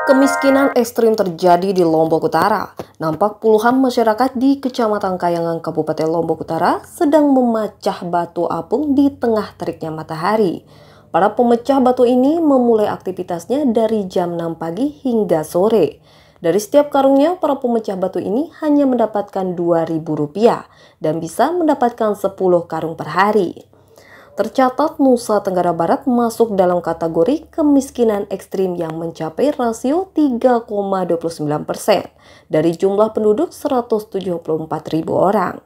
Kemiskinan ekstrim terjadi di Lombok Utara. Nampak puluhan masyarakat di Kecamatan Kayangan, Kabupaten Lombok Utara sedang memecah batu apung di tengah teriknya matahari. Para pemecah batu ini memulai aktivitasnya dari jam 6 pagi hingga sore. Dari setiap karungnya, para pemecah batu ini hanya mendapatkan Rp2.000 dan bisa mendapatkan 10 karung per hari. Tercatat Nusa Tenggara Barat masuk dalam kategori kemiskinan ekstrim yang mencapai rasio 3,29% dari jumlah penduduk 174.000 orang.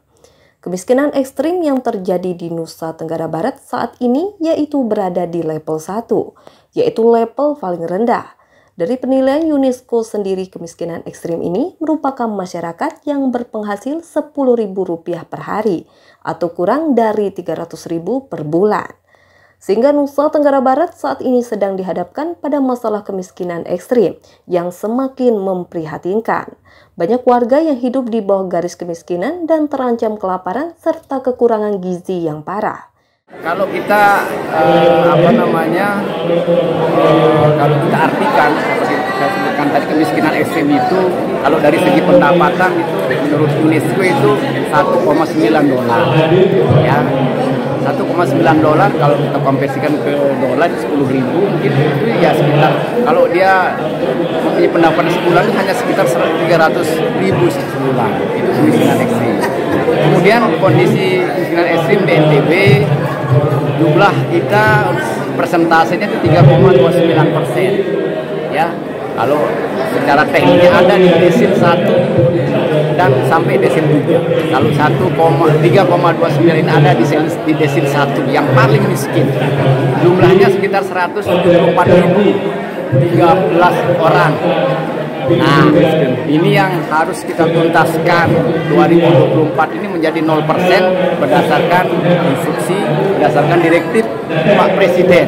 Kemiskinan ekstrim yang terjadi di Nusa Tenggara Barat saat ini yaitu berada di level 1, yaitu level paling rendah. Dari penilaian UNESCO sendiri, kemiskinan ekstrim ini merupakan masyarakat yang berpenghasil Rp10.000 per hari atau kurang dari Rp300.000 per bulan. Sehingga Nusa Tenggara Barat saat ini sedang dihadapkan pada masalah kemiskinan ekstrim yang semakin memprihatinkan. Banyak warga yang hidup di bawah garis kemiskinan dan terancam kelaparan serta kekurangan gizi yang parah. Kalau kita kalau kita artikan seperti saya sebutkan tadi, kemiskinan ekstrim itu kalau dari segi pendapatan itu menurut UNESCO itu $1,9 ya. $1,9 kalau kita konversikan ke dolar 10.000 mungkin itu ya sekitar, kalau dia mempunyai pendapatan sebulan hanya sekitar 300.000 sebulan. Itu kemiskinan ekstrim. Kemudian kondisi kemiskinan ekstrim di NTB, jumlah kita persentasenya itu 3,29%. Ya, kalau secara teknisnya ada di desil 1 dan sampai desil 3. Kalau 3,29 ini ada di desil 1 yang paling miskin. Jumlahnya sekitar 174.013 orang. Nah, ini yang harus kita tuntaskan. 2024 ini menjadi 0% berdasarkan instruksi, berdasarkan direktif Pak Presiden.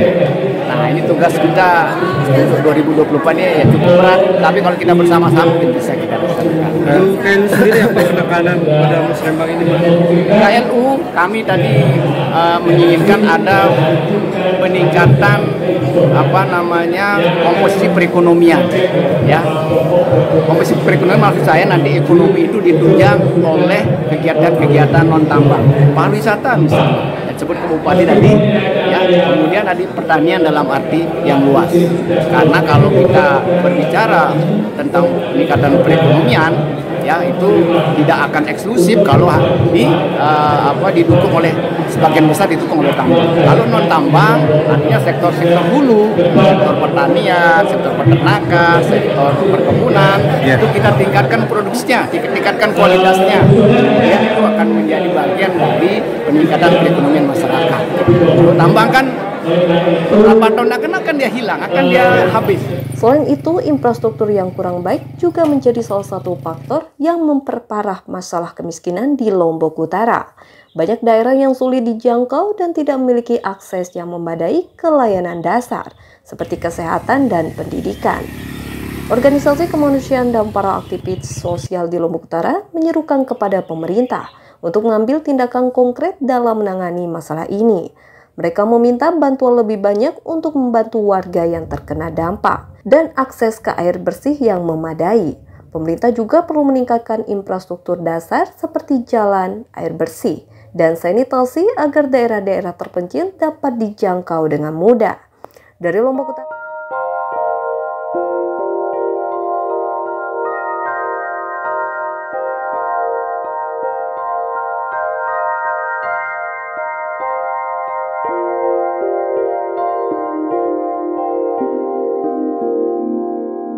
Nah, ini tugas kita untuk 2024 ini ya cukup berat, tapi kalau kita bersama-sama mungkin bisa kita laksanakan. KNU sendiri apa penekanan pada musrembang ini? KNU kami tadi menginginkan ada peningkatan komposisi perekonomian, ya. Komposisi perekonomian maksud saya nanti ekonomi itu ditunjang oleh kegiatan-kegiatan non tambang, pariwisata misalnya, yang sebut ke Bupati tadi, ya. Kemudian tadi pertanian dalam arti yang luas, karena kalau kita berbicara tentang peningkatan perekonomian, ya itu tidak akan eksklusif kalau didukung oleh sebagian besar didukung oleh tambang. Kalau non tambang artinya sektor-sektor hulu, sektor pertanian, sektor peternakan, sektor perkebunan, itu kita tingkatkan produksinya, tingkatkan kualitasnya. Ya, itu akan menjadi bagian dari peningkatan perekonomian masyarakat. Kalau tambang kan berapa tahun akan dia hilang, akan dia habis. Selain itu, infrastruktur yang kurang baik juga menjadi salah satu faktor yang memperparah masalah kemiskinan di Lombok Utara. Banyak daerah yang sulit dijangkau dan tidak memiliki akses yang memadai ke layanan dasar, seperti kesehatan dan pendidikan. Organisasi kemanusiaan dan para aktivis sosial di Lombok Utara menyerukan kepada pemerintah untuk mengambil tindakan konkret dalam menangani masalah ini. Mereka meminta bantuan lebih banyak untuk membantu warga yang terkena dampak dan akses ke air bersih yang memadai. Pemerintah juga perlu meningkatkan infrastruktur dasar seperti jalan, air bersih, dan sanitasi agar daerah-daerah terpencil dapat dijangkau dengan mudah. Dari Lombok Utara.